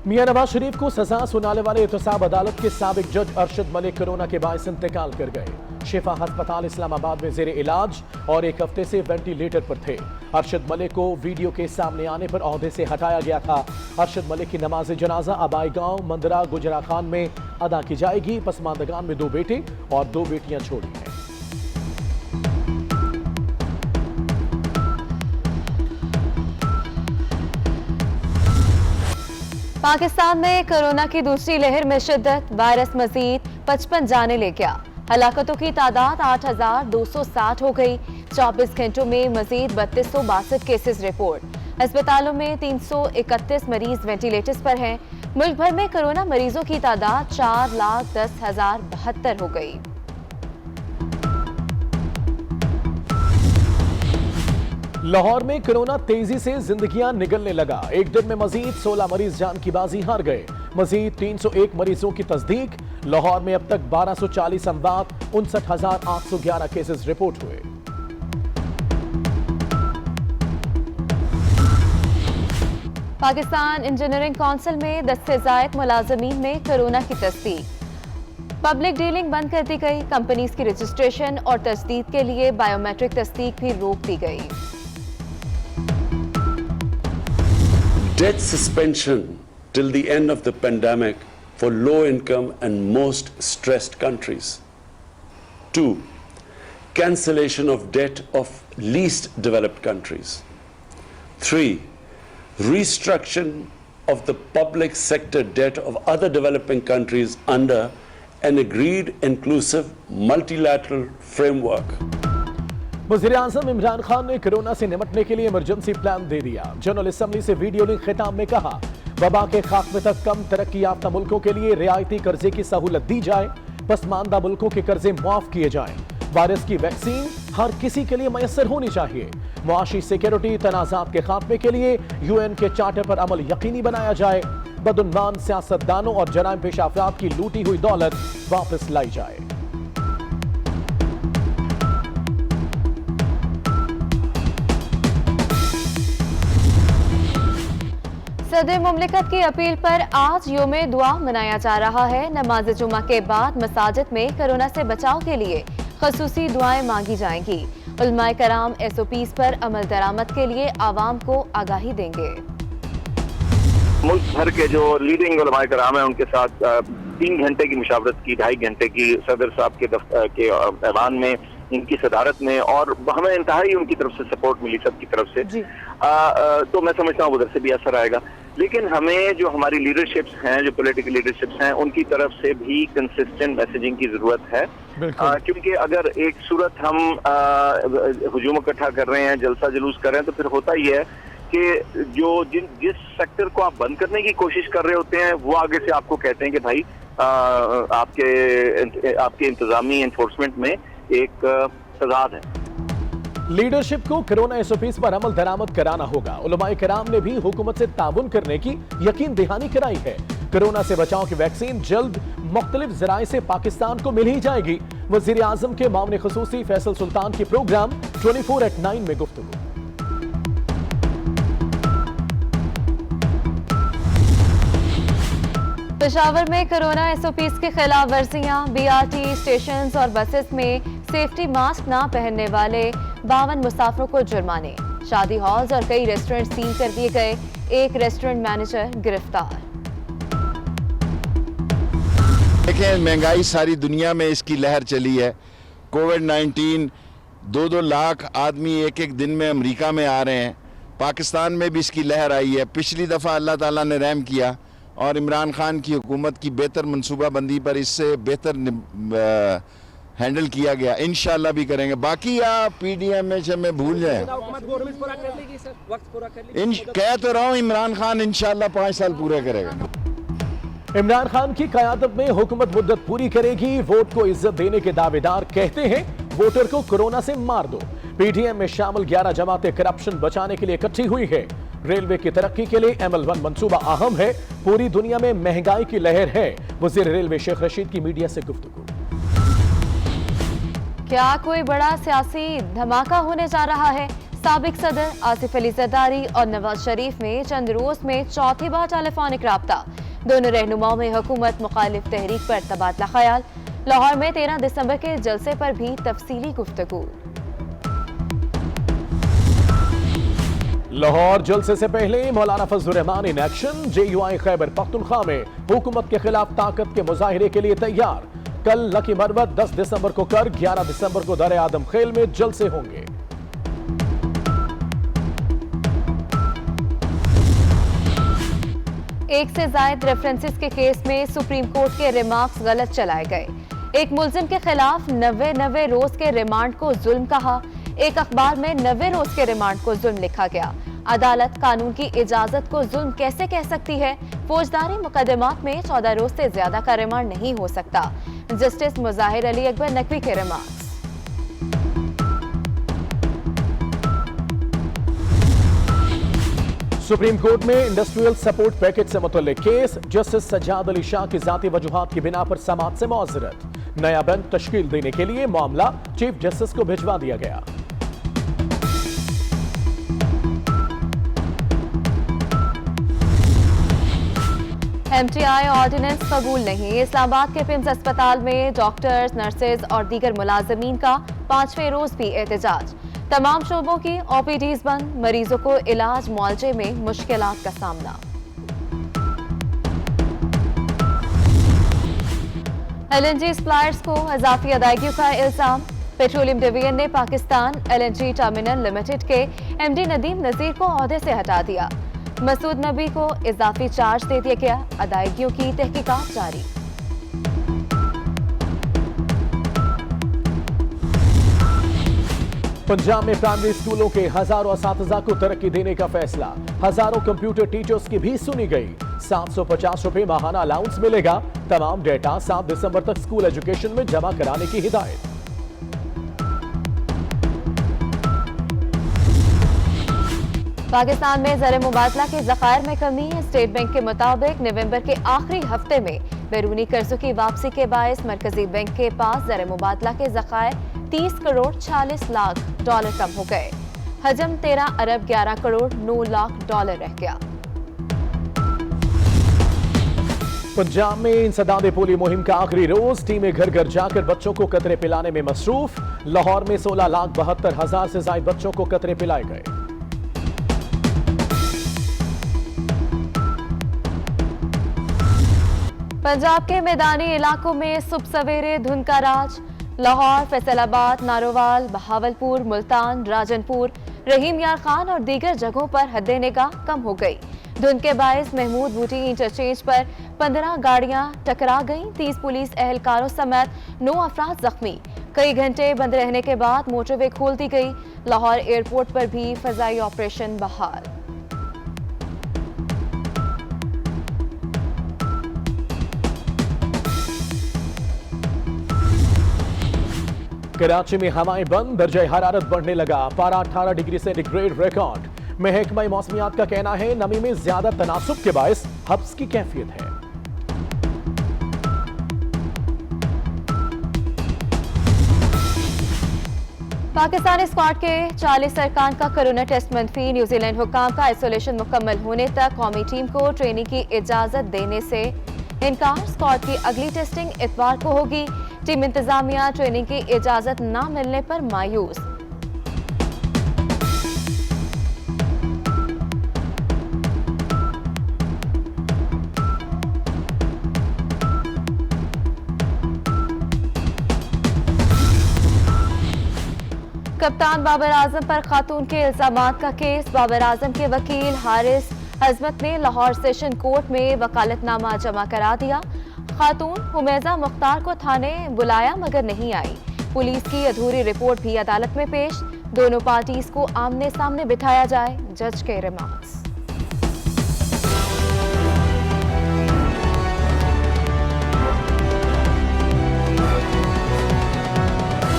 मियां नवाज शरीफ को सजा सुनाने वाले एहतसाब अदालत के साबिक जज अरशद मलिक कोरोना के बायस इंतकाल कर गए। शिफा अस्पताल इस्लामाबाद में जेर इलाज और एक हफ्ते से वेंटिलेटर पर थे। अरशद मलिक को वीडियो के सामने आने पर ओहदे से हटाया गया था। अरशद मलिक की नमाज जनाजा आबाई गांव मंदरा गुजरा खान में अदा की जाएगी। पसमानदगान में 2 बेटे और 2 बेटियां छोड़ी हैं। पाकिस्तान में कोरोना की दूसरी लहर में शिद्दत, वायरस मजीद 55 जाने ले गया। हलाकतों की तादाद 8,260 हो गई। 24 घंटों में मजीद 3262 केसेस रिपोर्ट। अस्पतालों में 331 मरीज वेंटिलेटर्स पर हैं। मुल्क भर में कोरोना मरीजों की तादाद 4,10,072 हो गई। लाहौर में कोरोना तेजी से जिंदगियां निगलने लगा। एक दिन में मजीद 16 मरीज जान की बाजी हार गए। मजीद 301 मरीजों की तस्दीक। लाहौर में अब तक 1240 अमवात, 59,811 केसेस रिपोर्ट हुए। पाकिस्तान इंजीनियरिंग काउंसिल में 10 से ज़ायद मुलाजमीन में कोरोना की तस्दीक। पब्लिक डीलिंग बंद कर दी गई। कंपनीज की रजिस्ट्रेशन और तस्दीक के लिए बायोमेट्रिक तस्दीक भी रोक दी गई। Debt suspension till the end of the pandemic for low income and most stressed countries. 2. Cancellation of debt of least developed countries. 3. Restructuring of the public sector debt of other developing countries under an agreed inclusive multilateral framework. वज़ीर-ए-आज़म इमरान खान ने corona से निपटने के लिए emergency plan दे दिया। General assembly से video link खिताब में कहा, वबा के खात्मे तक कम तरक्की याफ्ता मुल्कों के लिए रियायती कर्जे की सहूलत दी जाए। पसमानदा मुल्कों के कर्जे मुआफ किए जाएं। वायरस की वैक्सीन हर किसी के लिए मयसर होनी चाहिए। मुआशी सिक्योरिटी तनाज़ात के खात्मे के लिए UN के चार्टर पर अमल यकीनी बनाया जाए। बदउन्वान सियासतदानों और जराइम पेशा अफराद की लूटी हुई दौलत वापस लाई जाए। सदर मुमलिकत की अपील पर आज यौमे दुआ मनाया जा रहा है। नमाज जुमा के बाद मसाजिद में कोरोना से बचाव के लिए खसूसी दुआएं मांगी जाएंगी। उलमाए कराम SOPs पर अमल दरामद के लिए आवाम को आगाही देंगे। मुल्क भर के जो लीडिंग उलमाए कराम है उनके साथ 3 घंटे की मुशावरत की, 2.5 घंटे की सदर साहब के ऐवान में, इनकी सदारत में, और हमें इंतहाई उनकी तरफ से सपोर्ट मिली, सबकी तरफ से। तो मैं समझता हूँ उधर से भी असर आएगा। लेकिन हमें जो हमारी लीडरशिप्स हैं, जो पॉलिटिकल लीडरशिप्स हैं, उनकी तरफ से भी कंसिस्टेंट मैसेजिंग की जरूरत है। क्योंकि अगर एक सूरत हम हुजूम इकट्ठा कर रहे हैं, जलसा जुलूस कर रहे हैं, तो फिर होता ही है कि जिस सेक्टर को आप बंद करने की कोशिश कर रहे होते हैं, वो आगे से आपको कहते हैं कि भाई आपके इंतजामी एनफोर्समेंट में एक तजाद है। लीडरशिप को कोरोना SOPs पर अमल दरामद कराना होगा। उलमाए किराम ने भी हुकूमत से ताउन करने की यकीन दहानी कराई है। कोरोना से बचाव की वैक्सीन जल्द मुख्तलिफ जराए से पाकिस्तान को मिल ही जाएगी। वजीर आजम के मामले खसूसी फैसल सुल्तान की प्रोग्राम 24/9 में गुफ्तगू। पेशावर में कोरोना SOPs की खिलाफ वर्जियां। BRT स्टेशन और बसेस में सेफ्टी मास्क ना पहनने वाले 52 मुसाफिरों को जुर्माने। शादी हॉल्स और कई रेस्टोरेंट सील कर दिए गए। एक रेस्टोरेंट मैनेजर गिरफ्तार। देखें, महंगाई सारी दुनिया में इसकी लहर चली है। कोविड-19 2-2 लाख आदमी एक दिन में अमेरिका में आ रहे हैं। पाकिस्तान में भी इसकी लहर आई है। पिछली दफ़ा अल्लाह ताला ने रहम किया और इमरान खान की हुकूमत की बेहतर मनसूबाबंदी पर इससे बेहतर हैंडल किया गया। इंशाल्लाह भी करेंगे। बाकी आप PDMH में भूल जाए। कह तो रहा हूँ, इमरान खान इंशाल्लाह 5 साल पूरे करेगा। इमरान खान की क़यादत में हुकूमत मुद्दत पूरी करेगी। वोट को इज्जत देने के दावेदार कहते हैं वोटर को कोरोना से मार दो। PDM में शामिल 11 जमातें करप्शन बचाने के लिए इकट्ठी हुई है। रेलवे की तरक्की के लिए ML1 मंसूबा अहम है। पूरी दुनिया में महंगाई की लहर है। वज़ीर रेलवे शेख रशीद की मीडिया से गुफ्तगू। क्या कोई बड़ा सियासी धमाका होने जा रहा है? साबिक सदर आसिफ अली जरदारी और नवाज शरीफ में चंद रोज में चौथी बार टेलीफोनिक राब्ता। दोनों रहनुमाओं में हुकूमत मुखालिफ तहरीक पर तबादला ख्याल। लाहौर में 13 दिसंबर के जलसे पर भी तफसीली गुफ्तगू। लाहौर जलसे से पहले मौलाना Fazlur Rahman in action. JUI Khyber Pakhtunkhwa में हुकूमत के खिलाफ ताकत के मुजाहिरे के लिए तैयार। कल लकी मरवत 10 दिसंबर को कर 11 दिसंबर को दर आदम खेल में जलसे होंगे। एक से जायद रेफरेंसेस के केस में सुप्रीम कोर्ट के रिमार्क्स गलत चलाए गए। एक मुल्जिम के खिलाफ 90 रोज के रिमांड को जुल्म कहा। एक अखबार में 90 रोज के रिमांड को जुल्म लिखा गया। अदालत कानून की इजाजत को जुल्म कैसे कह सकती है? फौजदारी मुकदमात में 14 रोज से ज्यादा का रिमांड नहीं हो सकता। जस्टिस मुजाहिर अली अकबर नकवी के रिमार्क्स। सुप्रीम कोर्ट में इंडस्ट्रियल सपोर्ट पैकेज से मुतल्लिक केस। जस्टिस सज्जाद अली शाह की जाती वजूहात की बिना पर समाअत से मुआज़रत। नया बेंच तश्कील देने के लिए मामला चीफ जस्टिस को भिजवा दिया गया। MTI ऑर्डिनेंस कबूल नहीं। इस्लामाबाद के पिम्स अस्पताल में डॉक्टर्स, नर्सेज और दीगर मुलाजमीन का 5वें रोज भी एहतजाज। तमाम शोबों की OPDs बंद। मरीजों को इलाज मुआलजे में मुश्किलात का सामना। LNG सप्लायर्स को इजाफी अदायगियों का इल्जाम। पेट्रोलियम डिवीजन ने पाकिस्तान LNG टर्मिनल लिमिटेड के MD नदीम नजीर को ओहदे से हटा दिया। मसूद नबी को इजाफी चार्ज दे दिया गया। अदायगियों की तहकीकात जारी। पंजाब में प्राइमरी स्कूलों के हजारों असातिज़ा को तरक्की देने का फैसला। हजारों कंप्यूटर टीचर्स की भी सुनी गई। 750 रुपए माहाना अलाउंस मिलेगा। तमाम डेटा 7 दिसंबर तक स्कूल एजुकेशन में जमा कराने की हिदायत। पाकिस्तान में ज़र मुबादला के ज़खायर में कमी। स्टेट बैंक के मुताबिक नवंबर के आखिरी हफ्ते में बैरूनी कर्जों की वापसी के बायस मरकजी बैंक के पास ज़र मुबादला के ज़खायर 30 करोड़ 46 लाख डॉलर कम हो गए। हजम 13 अरब 11 करोड़ 9 लाख डॉलर रह गया। पंजाब में इंसदाद पोलियो मुहिम का आखिरी रोज। टीमें घर घर जाकर बच्चों को कतरे पिलाने में मसरूफ। लाहौर में 16,72,000 से ज्यादा बच्चों को कतरे पिलाए गए। पंजाब के मैदानी इलाकों में सुबह सवेरे धुंध का राज। लाहौर, फैसलाबाद, नारोवाल, बहावलपुर, मुल्तान, राजनपुर, रहीम यार खान और दीगर जगहों पर हद्दे निगाह कम हो गई। धुंध के बायस महमूद बूटी इंटरचेंज पर 15 गाड़ियां टकरा गईं। 30 पुलिस एहलकारों समेत 9 अफराद जख्मी। कई घंटे बंद रहने के बाद मोटरवे खोल दी गई। लाहौर एयरपोर्ट पर भी फजाई ऑपरेशन बहाल। कराची में हवाएं बंद। दर्जा हरारत बढ़ने लगा। पारा 18 डिग्री सेंटीग्रेड रिकॉर्ड। महकमा मौसमियात का कहना है नमी में ज्यादा तनासुब के बायस हब्स की कैफियत है। पाकिस्तानी स्क्वाड के 40 अरकान का कोरोना टेस्ट मंफी। न्यूजीलैंड हुकाम का आइसोलेशन मुकम्मल होने तक कौमी टीम को ट्रेनिंग की इजाजत देने से इनकार। स्क्वाड की अगली टेस्टिंग इतवार को होगी। टीम इंतजामिया ट्रेनिंग की इजाजत न मिलने पर मायूस। कप्तान बाबर आजम पर खातून के इल्जामात का केस। बाबर आजम के वकील हारिस हजमत ने लाहौर सेशन कोर्ट में वकालतनामा जमा करा दिया। खातून हुमैजा मुख्तार को थाने बुलाया मगर नहीं आई। पुलिस की अधूरी रिपोर्ट भी अदालत में पेश। दोनों पार्टीज को आमने सामने बिठाया जाए, जज के रिमार्क्स।